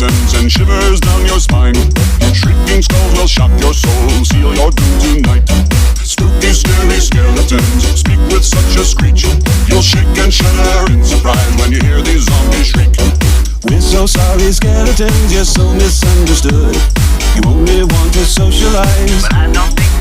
skeletons and shivers down your spine. Shrieking skulls will shock your soul, seal your doom tonight. Spooky, scary skeletons speak with such a screech. You'll shake and shudder in surprise when you hear these zombies shriek. We're so sorry, skeletons, you're so misunderstood. You only want to socialize, but I don't think